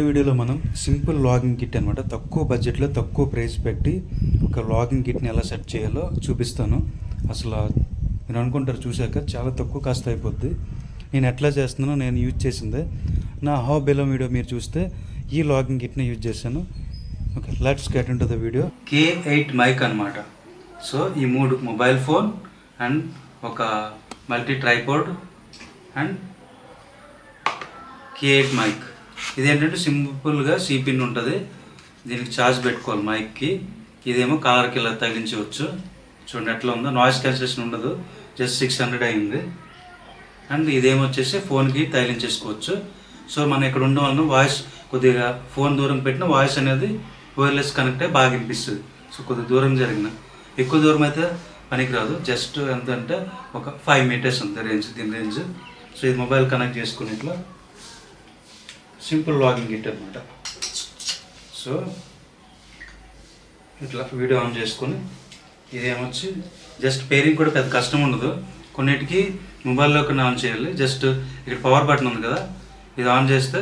వీడియోలో మనం simple logging kit అనమాట, తక్కువ బడ్జెట్లో తక్కువ ప్రైస్ పెట్టి ఒక లాగింగ్ కిట్ని ఎలా సెట్ చేయాలో చూపిస్తాను. అసలు నేను అనుకుంటారు చూశాక చాలా తక్కువ కాస్ట్ అయిపోద్ది. నేను ఎట్లా చేస్తున్నానో నేను యూజ్ చేసిందే. నా హౌ బిలో వీడియో మీరు చూస్తే ఈ లాగింగ్ కిట్ని యూజ్ చేశాను. Okay, let's get into the video. K8 mic అనమాట. సో ఈ 3 మొబైల్ ఫోన్ అండ్ ఒక multi tripod and K8 mic. ఇదేంటంటే సింపుల్గా సిపిన్ ఉంటుంది, దీనికి ఛార్జ్ పెట్టుకోవాలి మైక్కి. ఇదేమో కాలర్కి ఇలా తగిలించవచ్చు. చూడండి ఎట్లా ఉందో, నాయిస్ క్యాన్సిలేషన్ ఉండదు, జస్ట్ 600 అయింది. అండ్ ఇదేమొచ్చేసి ఫోన్కి తగిలించేసుకోవచ్చు. సో మనం ఇక్కడ ఉండడం వలన వాయిస్ కొద్దిగా ఫోన్ దూరం పెట్టిన వాయిస్ అనేది వైర్లెస్ కనెక్ట్ అయ్యి బాగా వినిపిస్తుంది. సో కొద్దిగా దూరం జరిగిన, ఎక్కువ దూరం అయితే పనికిరాదు, జస్ట్ ఎంత అంటే ఒక 5 మీటర్స్ అంతే రేంజ్, దీని రేంజ్. సో ఇది మొబైల్ కనెక్ట్ చేసుకుని ఇట్లా సింపుల్ లాగింగ్ కిట్ అనమాట. సో ఇట్లా వీడియో ఆన్ చేసుకొని ఇదేమొచ్చి జస్ట్ పేరింగ్ కూడా పెద్ద కష్టం ఉండదు. కొన్నిటికి మొబైల్లోకి ఆన్ చేయాలి. జస్ట్ ఇక్కడ పవర్ బటన్ ఉంది కదా, ఇది ఆన్ చేస్తే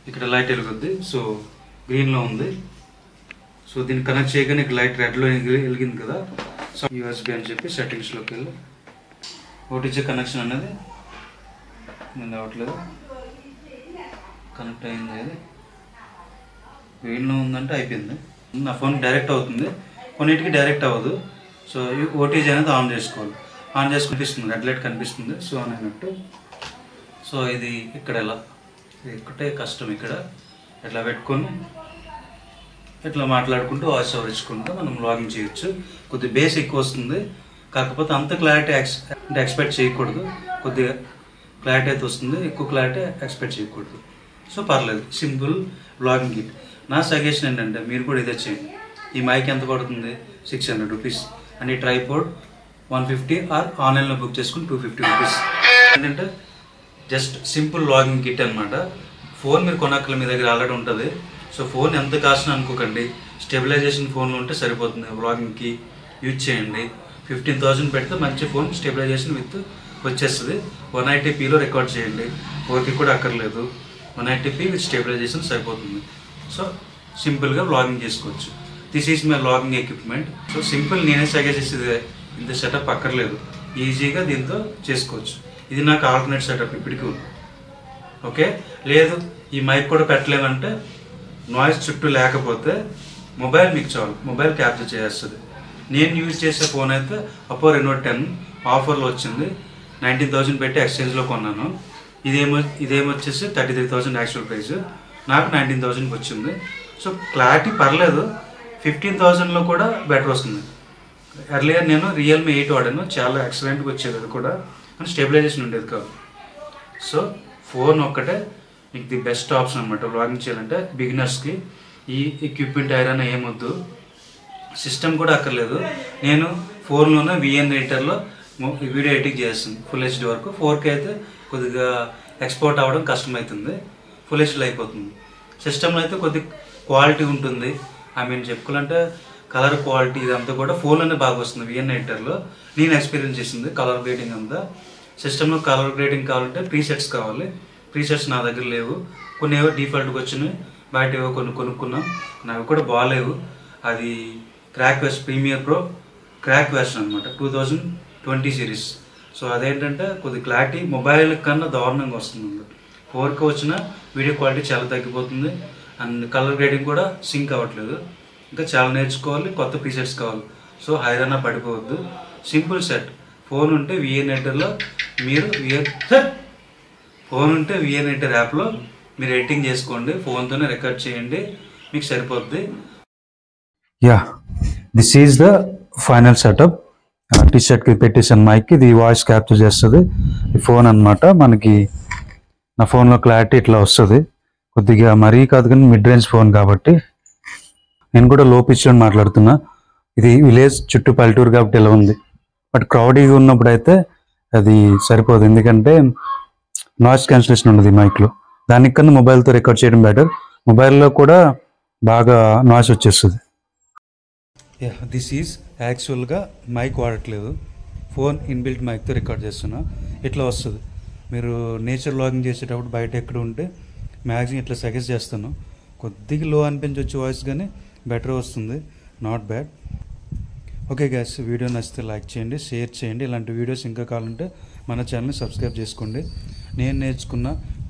ఇక్కడ లైట్ వెలుగుద్ది. సో గ్రీన్లో ఉంది. సో దీన్ని కనెక్ట్ చేయగానే ఇక్కడ లైట్ రెడ్లో వెలిగింది కదా. సో USB అని చెప్పి సెట్టింగ్స్లోకి వెళ్ళి ఓటీజీ కనెక్షన్ అనేది నేను అవ్వట్లేదు, కనెక్ట్ అయింది. అది గ్రీన్లో ఉందంటే అయిపోయింది. నా ఫోన్ డైరెక్ట్ అవుతుంది, కొన్నిటికి డైరెక్ట్ అవ్వదు. సో ఓటీజీ అనేది ఆన్ చేసుకోవాలి. ఆన్ చేసి కనిపిస్తుంది, రెడ్ లైట్ కనిపిస్తుంది. సో ఆన్ అయినట్టు. సో ఇది ఇక్కడ ఎలా, ఇది ఒకటే కష్టం. ఇక్కడ ఇట్లా పెట్టుకొని ఇట్లా మాట్లాడుకుంటూ వాయిస్ ఓవర్ ఇచ్చుకుంటూ మనం లాగిన్ చేయొచ్చు. కొద్దిగా బేస్ ఎక్కువ వస్తుంది, కాకపోతే అంత క్లారిటీ అంటే ఎక్స్పెక్ట్ చేయకూడదు. కొద్దిగా క్లారిటీ అయితే వస్తుంది, ఎక్కువ క్లారిటీ ఎక్స్పెక్ట్ చేయకూడదు. సో పర్లేదు, సింపుల్ బ్లాగింగ్ కిట్. నా సజెషన్ ఏంటంటే మీరు కూడా ఇదే చేయండి. ఈ మైక్ ఎంత పడుతుంది? 600 రూపీస్. అండ్ ఈ ట్రైపోడ్ 150, ఆర్ ఆన్లైన్లో బుక్ చేసుకుని 250 రూపీస్. ఏంటంటే జస్ట్ సింపుల్ లాగింగ్ కిట్ అనమాట. ఫోన్ మీరు కొనక్కల మీ దగ్గర ఆల్రెడీ ఉంటుంది. సో ఫోన్ ఎంత కాస్ట్ అనుకోకండి, స్టెబిలైజేషన్ ఫోన్లో ఉంటే సరిపోతుంది. బ్లాగింగ్కి యూజ్ చేయండి. 15,000 పెడితే మంచి ఫోన్, స్టెబిలైజేషన్ విత్ వచ్చేస్తుంది. 180pలో రికార్డ్ చేయండి, 4K కూడా అక్కర్లేదు. 180p విత్ స్టెబిలైజేషన్ సరిపోతుంది. సో సింపుల్గా బ్లాగింగ్ చేసుకోవచ్చు. This is my blogging equipment. So simple, నేనే సజెస్ట్ చేసేది ఇంత సెటప్ అక్కర్లేదు, ఈజీగా దీంతో చేసుకోవచ్చు. ఇది నాకు ఆల్టర్నేట్ సెటప్ ఇప్పటికీ ఉంది. ఓకే, లేదు ఈ మైక్ కూడా పెట్టలేమంటే, నాయిస్ చుట్టూ లేకపోతే మొబైల్ మీకు చాలు, మొబైల్ క్యాప్చర్ చేస్తుంది. నేను యూజ్ చేసే ఫోన్ అయితే Oppo Reno 10 ఆఫర్లో వచ్చింది. 19,000 పెట్టి ఎక్స్చేంజ్లో కొన్నాను. ఇదేమొచ్చేసి 33,000 యాక్చువల్ ప్రైస్, నాకు 19,000కి వచ్చింది. సో క్లారిటీ పర్లేదు, 15,000లో కూడా బెటర్ వస్తుంది. ఎర్లియర్ నేను Realme 8 వాడాను, చాలా ఎక్సలెంట్గా వచ్చేది. అది కూడా అని స్టెబిలైజేషన్ ఉండేది కాదు. సో ఫోన్ ఒక్కటే మీకు ది బెస్ట్ ఆప్షన్ అనమాట బ్లాగింగ్ చేయాలంటే. బిగినర్స్కి ఈ ఎక్విప్మెంట్ ఐరన్ ఏమొద్దు, సిస్టమ్ కూడా అక్కర్లేదు. నేను ఫోన్లోనే VN ఎడిటర్లో వీడియో ఎడిటింగ్ చేస్తాను ఫుల్ HD వరకు. 4K అయితే కొద్దిగా ఎక్స్పోర్ట్ అవ్వడం కష్టమవుతుంది, ఫుల్ HDలో అయిపోతుంది. సిస్టంలో అయితే కొద్ది క్వాలిటీ ఉంటుంది. చెప్పుకోవాలంటే కలర్ క్వాలిటీ ఇదంతా కూడా ఫోన్లోనే బాగా వస్తుంది. VN ఎడిటర్లో నేను ఎక్స్పీరియన్స్ చేసింది కలర్ గ్రేడింగ్ అంతా. సిస్టంలో కలర్ గ్రేడింగ్ కావాలంటే ప్రీసెట్స్ కావాలి. ప్రీసెట్స్ నా దగ్గర లేవు, కొన్ని ఏవో డిఫాల్ట్గా వచ్చినాయి, బయట ఏవో కొన్ని కొనుక్కున్నాం, నాకు కూడా బాగాలేవు. అది క్రాక్ వెస్ట్ ప్రీమియర్ ప్రో క్రాక్ వెస్ట్ అనమాట, 2020 సిరీస్. సో అదేంటంటే కొద్ది క్లారిటీ మొబైల్ కన్నా దారుణంగా వస్తుంది. 4K వచ్చిన వీడియో క్వాలిటీ చాలా తగ్గిపోతుంది. అండ్ కలర్ గ్రేడింగ్ కూడా సింక్ అవ్వట్లేదు. ఇంకా చాలా నేర్చుకోవాలి, కొత్త ప్రీసెట్స్ కావాలి. సో హైరాణ పడిపోవద్దు, సింపుల్ సెట్. ఫోన్ ఉంటే VN ఎడిటర్లో మీరు VN ఎడిటర్ యాప్లో మీరు ఎడిటింగ్ చేసుకోండి, ఫోన్తోనే రికార్డ్ చేయండి, మీకు సరిపోద్ది. Yeah, this is the final setup. టీషర్ట్కి పెట్టేసాను మైక్, ఇది వాయిస్ క్యాప్చర్ చేస్తుంది. ఈ ఫోన్ అనమాట. మనకి నా ఫోన్లో క్లారిటీ ఇట్లా వస్తుంది. కొద్దిగా మరీ కాదు కానీ మిడ్ రేంజ్ ఫోన్ కాబట్టి నేను కూడా లో పిచ్లో మాట్లాడుతున్నా. ఇది విలేజ్ చుట్టూ పల్లెటూరు కాబట్టి ఇలా ఉంది. బట్ క్రౌడీగా ఉన్నప్పుడు అయితే అది సరిపోదు, ఎందుకంటే నాయిస్ క్యాన్సిలేషన్ ఉండదు ఈ మైక్లో. దానికన్నా మొబైల్తో రికార్డ్ చేయడం బెటర్. మొబైల్లో కూడా బాగా నాయిస్ వచ్చేస్తుంది. దిస్ ఈజ్ యాక్చువల్గా మైక్ వాడట్లేదు, ఫోన్ ఇన్బిల్ట్ మైక్తో రికార్డ్ చేస్తున్నా. ఇట్లా వస్తుంది. మీరు నేచర్ లాగింగ్ చేసేటప్పుడు బయట ఎక్కడ ఉంటే మ్యాక్సిమం ఇట్లా సజెస్ట్ చేస్తాను. కొద్దిగా లో అనిపించవచ్చు వాయిస్, కానీ బెటర్ వస్తుంది, not bad. Okay guys, video నచ్చితే లైక్ చేయండి, షేర్ చేయండి. ఇలాంటి వీడియోస్ ఇంకా కావాలంటే మన ఛానల్ని సబ్స్క్రైబ్ చేసుకోండి. నేను నేర్చుకున్న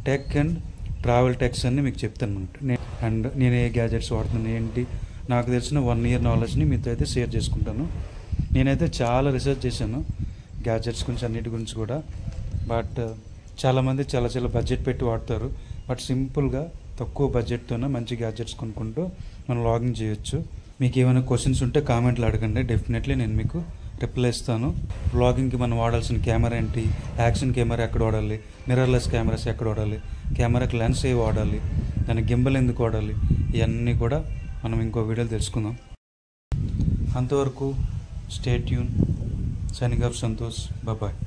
టెక్ అండ్ ట్రావెల్ టెక్స్ అన్నీ మీకు చెప్తాను అండ్ నేను ఏ గ్యాజెట్స్ వాడుతున్నాను ఏంటి, నాకు తెలిసిన 1 year నాలెడ్జ్ని మీతో అయితే షేర్ చేసుకుంటాను. నేనైతే చాలా రీసెర్చ్ చేశాను గ్యాజెట్స్ గురించి, అన్నిటి గురించి కూడా. బట్ చాలామంది చాలా బడ్జెట్ పెట్టి వాడతారు. బట్ సింపుల్గా తక్కువ బడ్జెట్తోనే మంచి గ్యాజెట్స్ కొనుక్కుంటూ మనం లాగిన్ చేయొచ్చు. మీకు ఏమైనా క్వశ్చన్స్ ఉంటే కామెంట్లు అడగండి, డెఫినెట్లీ నేను మీకు రిప్లై ఇస్తాను. వ్లాగింగ్కి మనం వాడాల్సిన కెమెరా ఏంటి, యాక్షన్ కెమెరా ఎక్కడ వాడాలి, మిర్రర్లెస్ కెమెరాస్ ఎక్కడ వాడాలి, కెమెరాకి లెన్స్ ఏ వాడాలి, దానికి గింబల్ ఎందుకు వాడాలి, ఇవన్నీ కూడా మనం ఇంకో వీడియోలో తెలుసుకుందాం. అంతవరకు stay tune. Signing off Santosh. Bye.